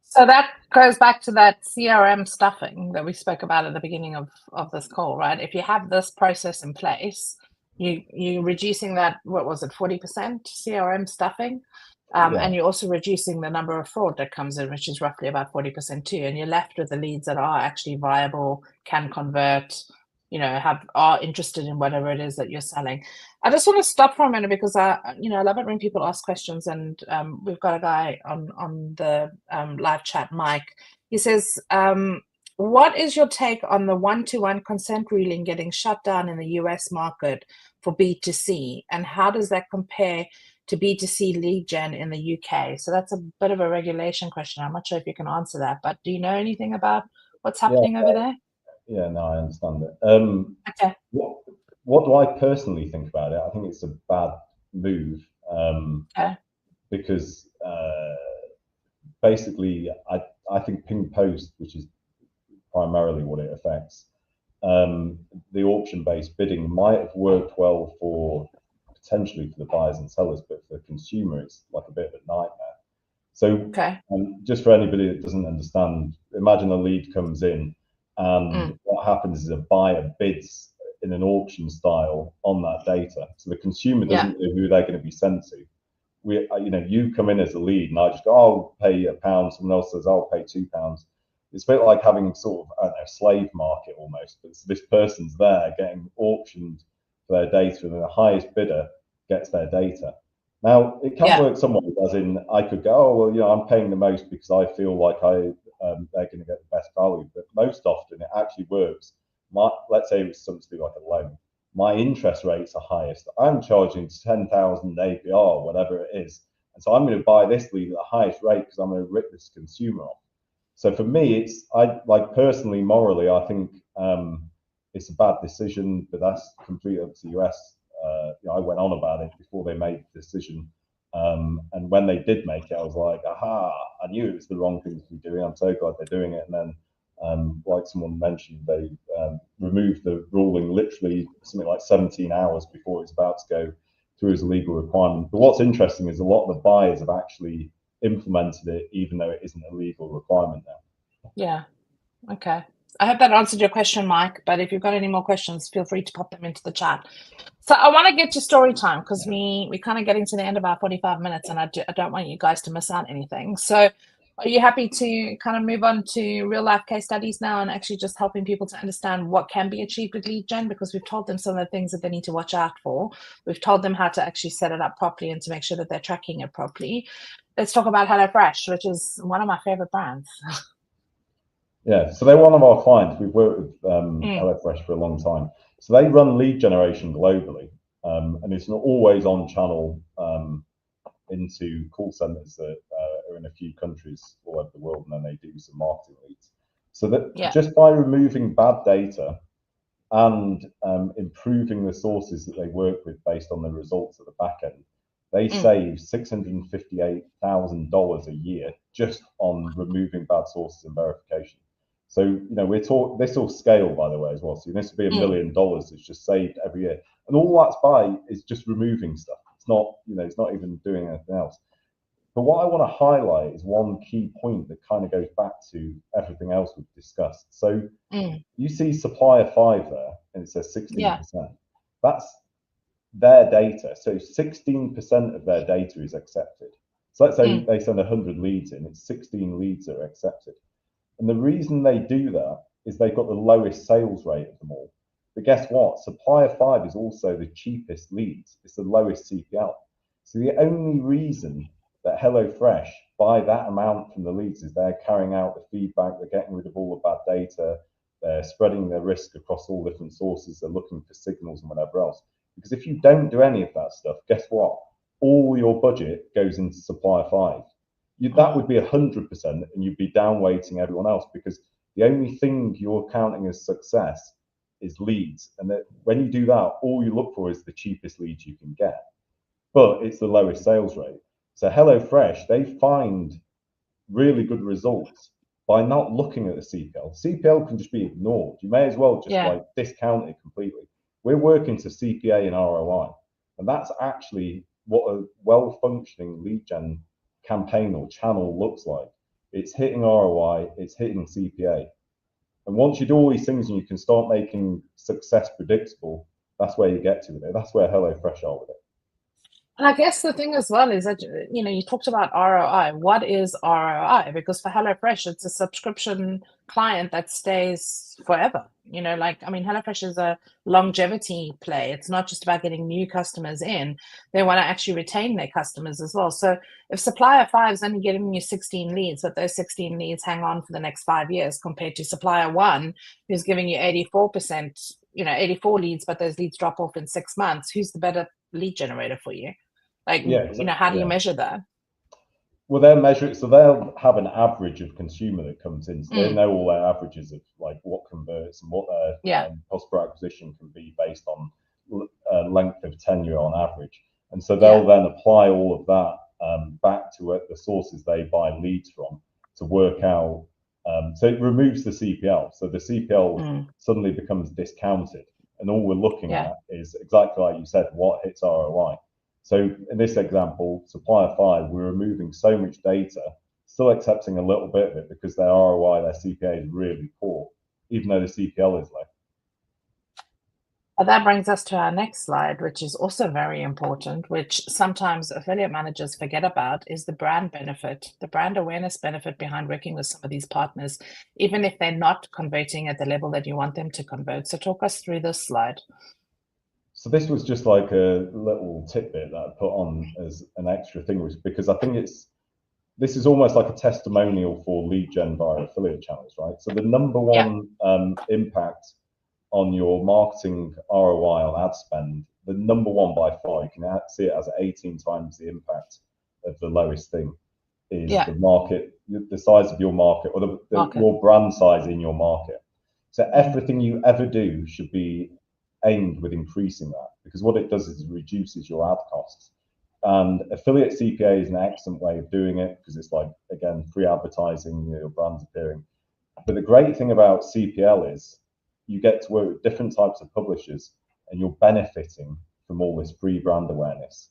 So that goes back to that CRM stuffing that we spoke about at the beginning of this call, right? If you have this process in place, you're reducing that, what was it, 40% CRM stuffing? And you're also reducing the number of fraud that comes in, which is roughly about 40% too. And you're left with the leads that are actually viable, can convert, are interested in whatever it is that you're selling. I just want to stop for a minute because I love it when people ask questions, and we've got a guy on the live chat, Mike. He says, what is your take on the one-to-one consent ruling getting shut down in the US market for B2C, and how does that compare to B2C lead gen in the UK? So that's a bit of a regulation question. I'm not sure if you can answer that, but do you know anything about what's happening over there? Yeah, no, I understand it. Okay. What do I personally think about it? I think it's a bad move, because basically I think ping post, which is primarily what it affects, the auction-based bidding might have worked well potentially for the buyers and sellers, but for the consumer, it's like a bit of a nightmare. So just for anybody that doesn't understand, imagine a lead comes in, and what happens is a buyer bids in an auction style on that data. So the consumer doesn't know who they're going to be sent to. You come in as a lead, and I just go, I'll pay £1. Someone else says, I'll pay £2. It's a bit like having sort of, I don't know, slave market almost. But this person's there getting auctioned for their data, and the highest bidder gets their data. Now, it can work somewhat, as in I could go, oh, well, I'm paying the most because I feel like they're going to get the best value. But most often it actually works. Let's say it's something to do like a loan. My interest rates are highest. I'm charging 10,000 APR, whatever it is. And so I'm going to buy this lead at the highest rate because I'm going to rip this consumer off. So for me, personally, morally, I think it's a bad decision, but that's completely up to the US. I went on about it before they made the decision. And when they did make it, I was like, aha, I knew it was the wrong thing to be doing. I'm so glad they're doing it. And then, like someone mentioned, they removed the ruling literally something like 17 hours before it's about to go through as a legal requirement. But what's interesting is a lot of the buyers have actually implemented it, even though it isn't a legal requirement now. Yeah. Okay. I hope that answered your question, Mike. But if you've got any more questions, feel free to pop them into the chat. So I want to get to story time because we're kind of getting to the end of our 45 minutes, and I don't want you guys to miss out anything. So are you happy to kind of move on to real life case studies now and actually just helping people to understand what can be achieved with lead gen? Because we've told them some of the things that they need to watch out for. We've told them how to actually set it up properly and to make sure that they're tracking it properly. Let's talk about HelloFresh, which is one of my favorite brands. Yeah, so they're one of our clients. We've worked with HelloFresh for a long time. So they run lead generation globally, and it's an always-on channel into call centers that are in a few countries all over the world, and then they do some marketing leads. So that just by removing bad data and improving the sources that they work with based on the results at the back end, they save $658,000 a year just on removing bad sources and verification. So, this will scale, by the way, as well. So this will be $1 million that's just saved every year. And all that's by is just removing stuff. It's not, it's not even doing anything else. But what I want to highlight is one key point that kind of goes back to everything else we've discussed. So you see supplier 5 there, and it says 16%. Yeah. That's their data. So 16% of their data is accepted. So let's say they send 100 leads in, it's 16 leads that are accepted. And the reason they do that is they've got the lowest sales rate of them all. But guess what? Supplier 5 is also the cheapest leads. It's the lowest CPL. So the only reason that HelloFresh buy that amount from the leads is they're carrying out the feedback, they're getting rid of all the bad data, they're spreading their risk across all different sources, they're looking for signals and whatever else. Because if you don't do any of that stuff, guess what? All your budget goes into supplier 5. That would be 100%, and you'd be downweighting everyone else, because the only thing you're counting as success is leads. And that when you do that, all you look for is the cheapest leads you can get, but it's the lowest sales rate. So HelloFresh, they find really good results by not looking at the CPL. CPL can just be ignored. You may as well just Yeah. like discount it completely. We're working to CPA and ROI, and that's actually what a well-functioning lead gen campaign or channel looks like. It's hitting ROI, it's hitting CPA. And once you do all these things and you can start making success predictable, that's where you get to with it. That's where HelloFresh are with it. And I guess the thing as well is that, you know, you talked about ROI. What is ROI? Because for HelloFresh, it's a subscription client that stays forever. You know, like, I mean, HelloFresh is a longevity play. It's not just about getting new customers in. They want to actually retain their customers as well. So if supplier 5 is only giving you 16 leads, but those 16 leads hang on for the next 5 years compared to supplier 1, who's giving you 84%, you know, 84 leads, but those leads drop off in 6 months, who's the better lead generator for you? Like, Yeah, you know, how do you measure that? Well, they'll measure it, so they'll have an average of consumer that comes in. So they know all their averages of like what converts and what their cost per acquisition can be based on length of tenure on average. And so they'll then apply all of that back to the sources they buy leads from to work out. So it removes the CPL. So the CPL suddenly becomes discounted. And all we're looking at is exactly like you said, what hits ROI. So in this example, supplier 5, we're removing so much data, still accepting a little bit of it because their ROI, their CPA is really poor, even though the CPL is low. That brings us to our next slide, which is also very important, which sometimes affiliate managers forget about, is the brand benefit, the brand awareness benefit behind working with some of these partners, even if they're not converting at the level that you want them to convert. So talk us through this slide. So this was just like a little tidbit that I put on as an extra thing, because I think this is almost like a testimonial for lead gen via affiliate channels, right? So the number one impact on your marketing ROI on ad spend, the number one by far, you can see it as 18 times the impact of the lowest thing, is the market, the size of your market, or your brand size in your market. So everything you ever do should be aimed with increasing that, because what it does is it reduces your ad costs. And affiliate CPA is an excellent way of doing it because it's like, again, free advertising, you know, your brand's appearing. But the great thing about CPL is you get to work with different types of publishers and you're benefiting from all this free brand awareness.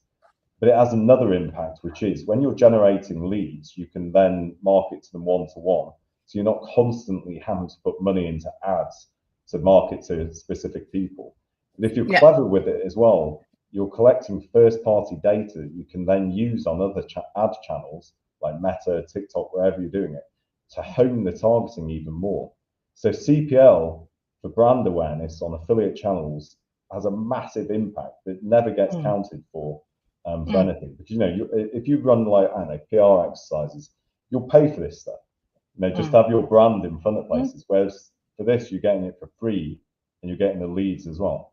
But it has another impact, which is when you're generating leads, you can then market to them one-to-one. So you're not constantly having to put money into ads to market to specific people. But if you're clever with it as well, you're collecting first-party data that you can then use on other ad channels like Meta, TikTok, wherever you're doing it, to hone the targeting even more. So CPL for brand awareness on affiliate channels has a massive impact that never gets counted for anything. Because, you know, if you run like, I don't know, PR exercises, you'll pay for this stuff. You know, just have your brand in front of places. Whereas for this, you're getting it for free and you're getting the leads as well.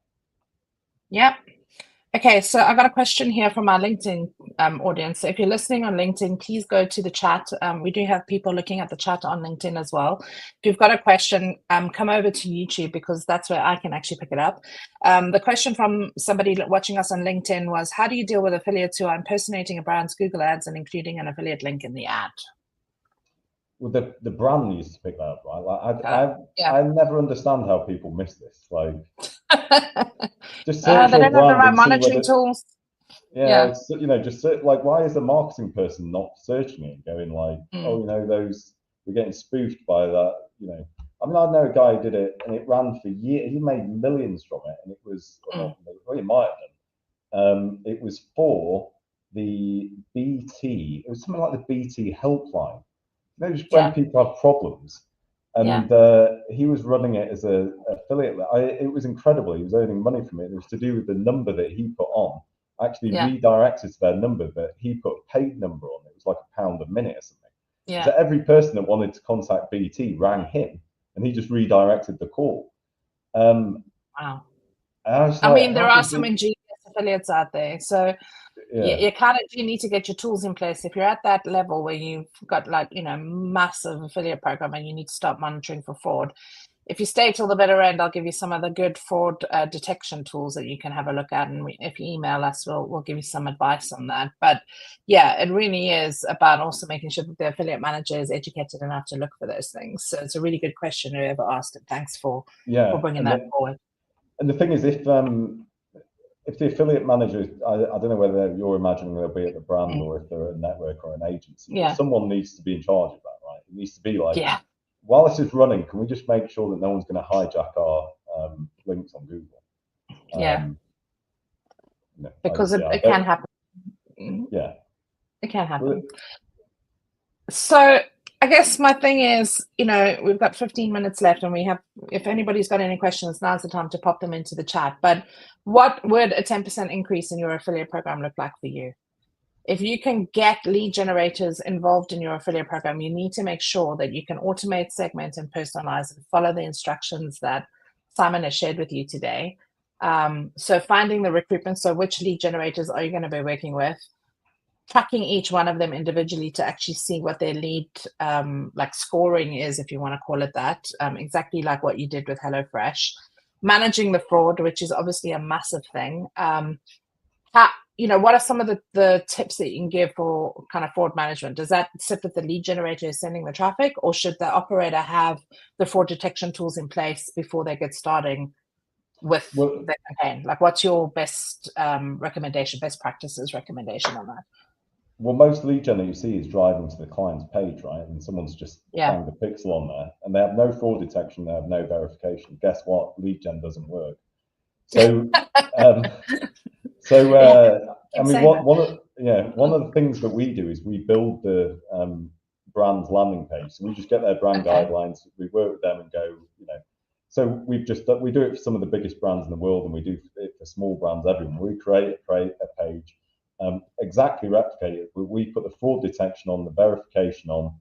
Yep. Okay, so I've got a question here from our LinkedIn audience. So if you're listening on LinkedIn, please go to the chat. We do have people looking at the chat on LinkedIn as well. If you've got a question, come over to YouTube because that's where I can actually pick it up. The question from somebody watching us on LinkedIn was, how do you deal with affiliates who are impersonating a brand's Google ads and including an affiliate link in the ad? Well, the brand needs to pick that up, right? Like I never understand how people miss this. Like, just search they your don't have the brand right and see monitoring tools. Yeah, you know, just like, why is the marketing person not searching it, going like, oh, you know, we're getting spoofed by that, you know. I mean, I know a guy who did it and it ran for years. He made millions from it, and it was, well, he might have done. It was for the BT. It was something like the BT helpline. You know, just when people have problems. And he was running it as a affiliate. It was incredible. He was earning money from it. It was to do with the number that he put on. Actually redirected to their number, but he put a paid number on. It was like £1 a minute or something. So every person that wanted to contact BT rang him, and he just redirected the call. Wow. I mean, there are some ingenious affiliates out there. So you kind of do need to get your tools in place. If you're at that level where you've got like, you know, massive affiliate program and you need to start monitoring for fraud, if you stay till the better end, I'll give you some of the good fraud detection tools that you can have a look at. And if you email us, we'll give you some advice on that. But yeah, it really is about also making sure that the affiliate manager is educated enough to look for those things. So it's a really good question whoever asked it. Thanks for bringing that forward. And the thing is, if the affiliate manager, I don't know whether you're imagining they'll be at the brand or if they're a network or an agency, but someone needs to be in charge of that, right? It needs to be like, while this is running, can we just make sure that no one's going to hijack our links on Google? Because it can happen. Yeah. It can happen. So I guess my thing is, we've got 15 minutes left, and if anybody's got any questions, now's the time to pop them into the chat. But what would a 10% increase in your affiliate program look like for you? If you can get lead generators involved in your affiliate program, you need to make sure that you can automate, segment, and personalize and follow the instructions that Simon has shared with you today. So finding the recruitment, so which lead generators are you going to be working with? Tracking each one of them individually to actually see what their lead scoring is, if you want to call it that, exactly like what you did with HelloFresh. Managing the fraud, which is obviously a massive thing. What are some of the tips that you can give for kind of fraud management? Does that sit with the lead generator sending the traffic, or should the operator have the fraud detection tools in place before they get starting with the campaign? Like, what's your best recommendation, best practices recommendation on that? Well, most lead gen that you see is driving to the client's page, right? And someone's just banged a pixel on there, and they have no fraud detection, they have no verification. Guess what? Lead gen doesn't work. So, I mean, one of the things that we do is we build the brand's landing page. So we just get their brand guidelines, we work with them and go, So we do it for some of the biggest brands in the world, and we do it for small brands everywhere. We create a page, exactly replicate it, but we put the fraud detection on, the verification on,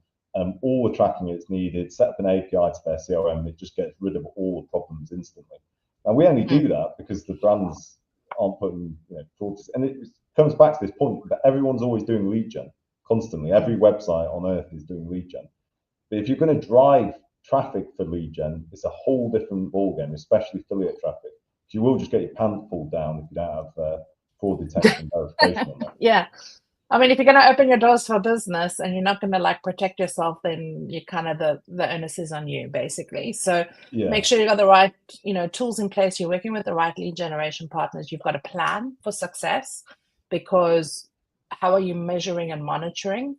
all the tracking that's needed, set up an API to their CRM, it just gets rid of all the problems instantly. And we only do that because the brands aren't putting fraud, and it comes back to this point that everyone's always doing lead gen constantly. Every website on earth is doing lead gen. But if you're going to drive traffic for lead gen, it's a whole different ballgame, especially affiliate traffic. You will just get your pants pulled down if you don't have fraud detection verification on that. Yeah. I mean, if you're going to open your doors for business and you're not going to protect yourself, then you kind of the onus is on you, basically. So make sure you've got the right, tools in place. You're working with the right lead generation partners. You've got a plan for success, because how are you measuring and monitoring?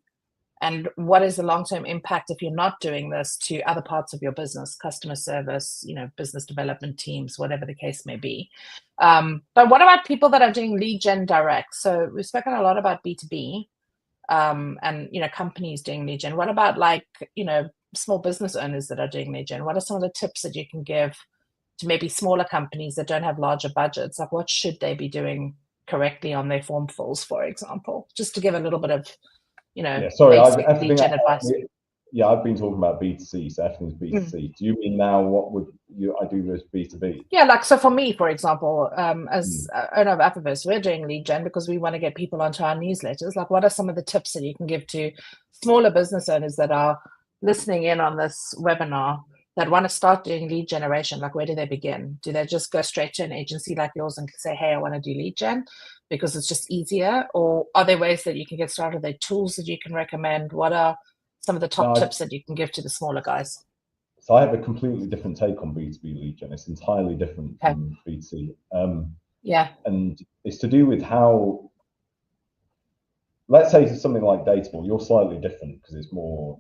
And what is the long-term impact if you're not doing this to other parts of your business, customer service, business development teams, whatever the case may be. But what about people that are doing lead gen direct? So we've spoken a lot about B2B and, companies doing lead gen. What about small business owners that are doing lead gen? What are some of the tips that you can give to maybe smaller companies that don't have larger budgets? Like, what should they be doing correctly on their form fills, for example, just to give a little bit of I've been talking about B2C, so everything's B2C. Do you mean now what would I do with B2B? Yeah, so for me, for example, as owner of Actionable, we're doing lead gen because we want to get people onto our newsletters. Like, what are some of the tips that you can give to smaller business owners that are listening in on this webinar that want to start doing lead generation? Like, where do they begin? Do they just go straight to an agency like yours and say, hey, I want to do lead gen because it's just easier? Or are there ways that you can get started? Are there tools that you can recommend? What are some of the top tips that you can give to the smaller guys? So I have a completely different take on B2B lead gen. It's entirely different from B2C. And it's to do with how, let's say something like DataBowl, you're slightly different because it's more,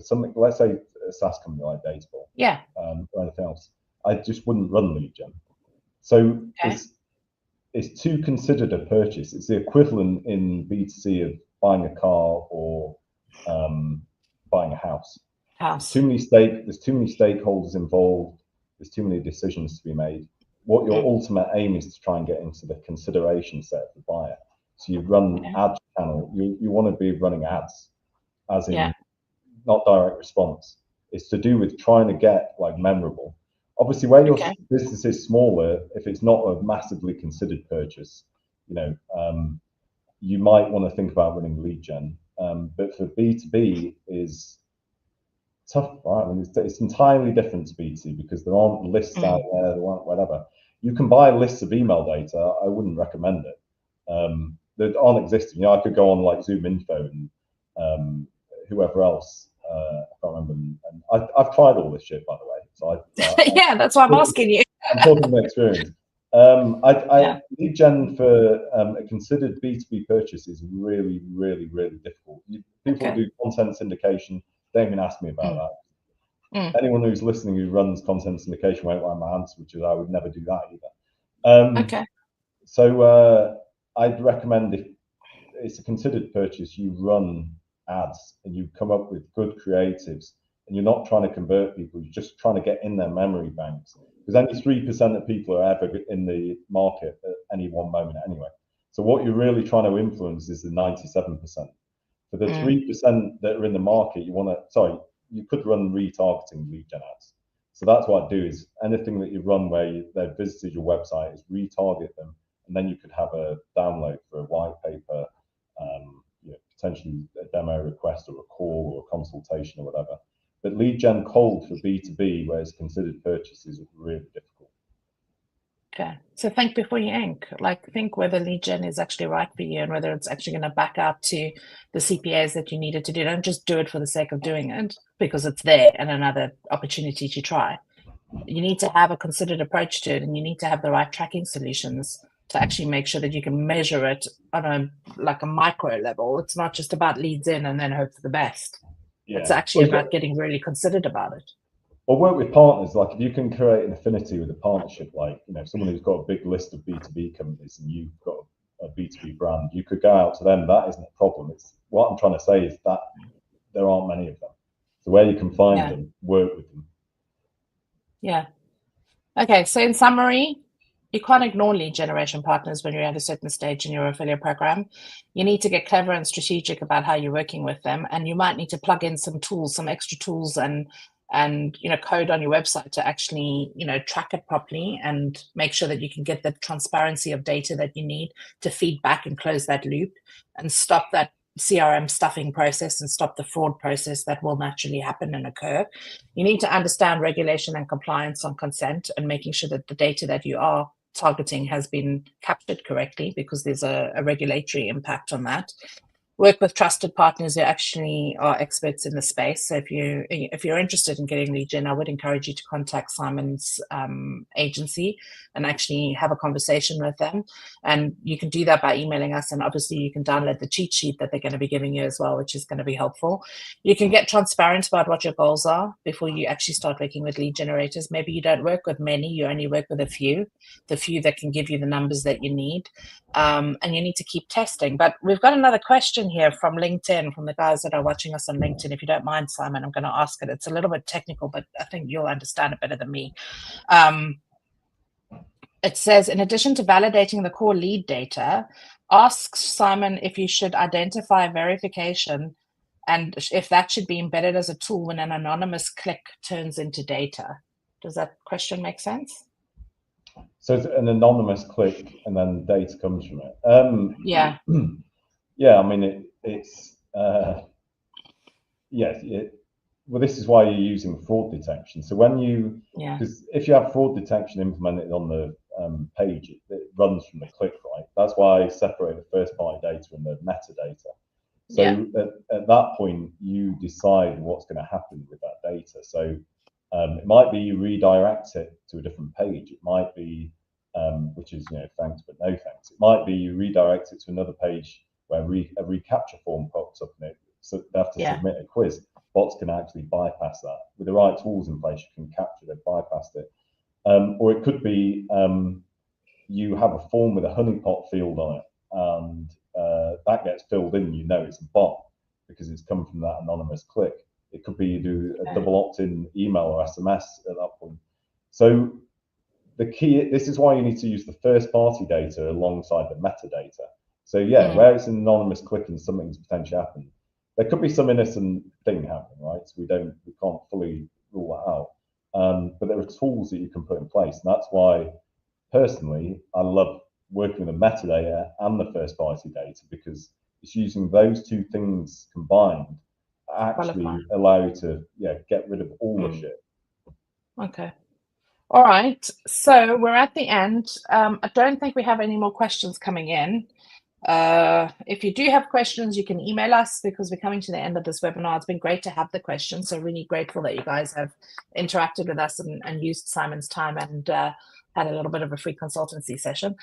something, let's say a SaaS company like DataBowl, or anything else, I just wouldn't run lead gen. So it's too considered a purchase. It's the equivalent in B2C of buying a car or buying a house. There's too many stakeholders involved. There's too many decisions to be made. What your ultimate aim is to try and get into the consideration set of the buyer. So you run ad channel. You want to be running ads, as in not direct response. It's to do with trying to get memorable. Obviously, where your business is smaller, if it's not a massively considered purchase, you might want to think about running lead gen. But for B2B, tough, right? I mean, it's entirely different to B2C because there aren't lists out there, there aren't whatever. You can buy lists of email data. I wouldn't recommend it. That aren't existing. You know, I could go on like Zoom Info and whoever else. I can't remember. And I've tried all this shit, by the way. So yeah, that's why I'm asking you. I'm talking from experience. Lead gen for a considered B2B purchase is really, really, really difficult. People do content syndication. Don't even ask me about that. Anyone who's listening who runs content syndication won't like my answer, which is I would never do that either. So I'd recommend, if it's a considered purchase, you run ads and you come up with good creatives, and you're not trying to convert people, you're just trying to get in their memory banks, because only 3% of people are ever in the market at any one moment anyway. So what you're really trying to influence is the 97%. For the 3% that are in the market, you could run retargeting lead gen ads. So that's what I do, is anything that you run where they've visited your website is retarget them, and then you could have a download for a white paper, potentially a demo request or a call or a consultation or whatever. But lead gen cold for B2B, where it's considered purchase, is really difficult. Okay, so think before you ink. Like, think whether lead gen is actually right for you and whether it's actually going to back out to the CPAs that you needed to do. Don't just do it for the sake of doing it because it's there and another opportunity to try. You need to have a considered approach to it, and you need to have the right tracking solutions to actually make sure that you can measure it on a micro level. It's not just about leads in and then hope for the best. Yeah. It's actually about getting really considered about it. Or work with partners. Like, if you can create an affinity with a partnership, like, someone who's got a big list of B2B companies and you've got a B2B brand, you could go out to them. That isn't a problem. It's what I'm trying to say is that there aren't many of them. So where you can find them, work with them. Yeah. Okay. So in summary, you can't ignore lead generation partners when you're at a certain stage in your affiliate program. You need to get clever and strategic about how you're working with them, and you might need to plug in some tools, some extra tools, and code on your website to actually track it properly and make sure that you can get the transparency of data that you need to feed back and close that loop and stop that CRM stuffing process and stop the fraud process that will naturally happen and occur. You need to understand regulation and compliance on consent and making sure that the data that you are targeting has been captured correctly, because there's a regulatory impact on that. Work with trusted partners who actually are experts in the space. So if you're interested in getting lead gen, I would encourage you to contact Simon's agency and actually have a conversation with them. And you can do that by emailing us, and obviously you can download the cheat sheet that they're going to be giving you as well, which is going to be helpful. You can get transparent about what your goals are before you actually start working with lead generators. Maybe you don't work with many, you only work with the few that can give you the numbers that you need. And you need to keep testing. But we've got another question here from LinkedIn, from the guys that are watching us on LinkedIn. If you don't mind, Simon, I'm going to ask it. It's a little bit technical, but I think you'll understand it better than me. It says, in addition to validating the core lead data, asks Simon if you should identify verification and if that should be embedded as a tool when an anonymous click turns into data. Does that question make sense? So it's an anonymous click and then data comes from it. Yeah. Yeah, I mean, well, this is why you're using fraud detection. So when because if you have fraud detection implemented on the page, it runs from the click, right? That's why I separate the first party data and the metadata. So at that point, you decide what's going to happen with that data. So it might be you redirect it to a different page. It might be, which is, thanks, but no thanks. It might be you redirect it to another page where a reCAPTCHA form pops up in it. So they have to submit a quiz. Bots can actually bypass that. With the right tools in place, you can capture it, bypass it. Or it could be you have a form with a honeypot field on it, and that gets filled in, it's a bot because it's come from that anonymous click. It could be you do a double opt-in email or SMS at that point. So the key, this is why you need to use the first party data alongside the metadata. So where it's an anonymous click and something's potentially happened, there could be some innocent thing happening, right? So we can't fully rule that out. But there are tools that you can put in place. And that's why, personally, I love working with the metadata and the first party data, because it's using those two things combined actually allow you to get rid of all the shit. Okay. All right. So we're at the end. I don't think we have any more questions coming in. If you do have questions, you can email us because we're coming to the end of this webinar. It's been great to have the questions. So really grateful that you guys have interacted with us and used Simon's time and had a little bit of a free consultancy session.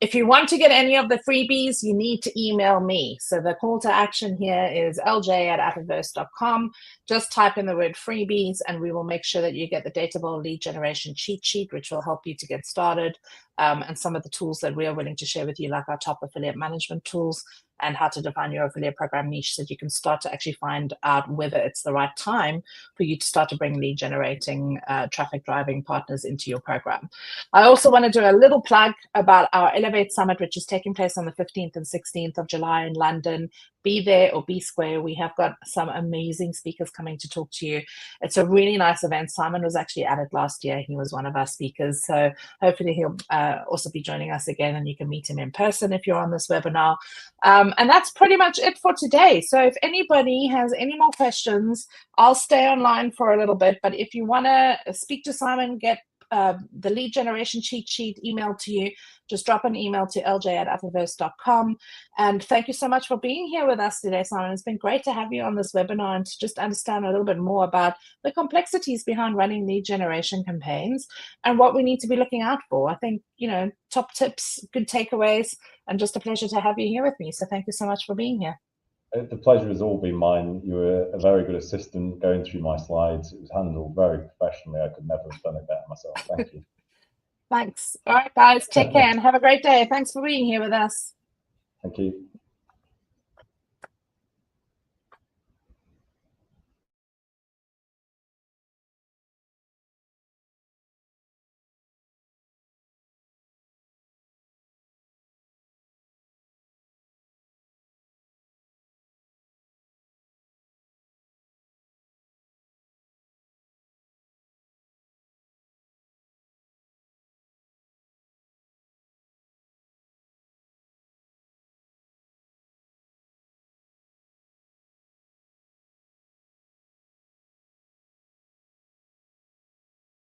If you want to get any of the freebies, you need to email me. So the call to action here is lj@advertisers.com. Just type in the word freebies and we will make sure that you get the DataBowl lead generation cheat sheet, which will help you to get started, and some of the tools that we are willing to share with you, like our top affiliate management tools and how to define your affiliate program niche so that you can start to actually find out whether it's the right time for you to start to bring lead generating, traffic driving partners into your program. I also want to do a little plug about our Elevate Summit, which is taking place on the 15th and 16th of July in London. Be there or be square. We have got some amazing speakers coming to talk to you. It's a really nice event. Simon was actually at it last year. He was one of our speakers. So hopefully he'll also be joining us again and you can meet him in person if you're on this webinar. And that's pretty much it for today. So if anybody has any more questions, I'll stay online for a little bit. But if you want to speak to Simon, get the lead generation cheat sheet emailed to you, just drop an email to lj@advertisers.com. And thank you so much for being here with us today, Simon. It's been great to have you on this webinar and to just understand a little bit more about the complexities behind running lead generation campaigns and what we need to be looking out for. I think, top tips, good takeaways, and just a pleasure to have you here with me. So thank you so much for being here. The pleasure has all been mine. You were a very good assistant going through my slides. It was handled very professionally. I could never have done it better myself. Thank you. Thanks. All right, guys, take care and have a great day. Thanks for being here with us. Thank you.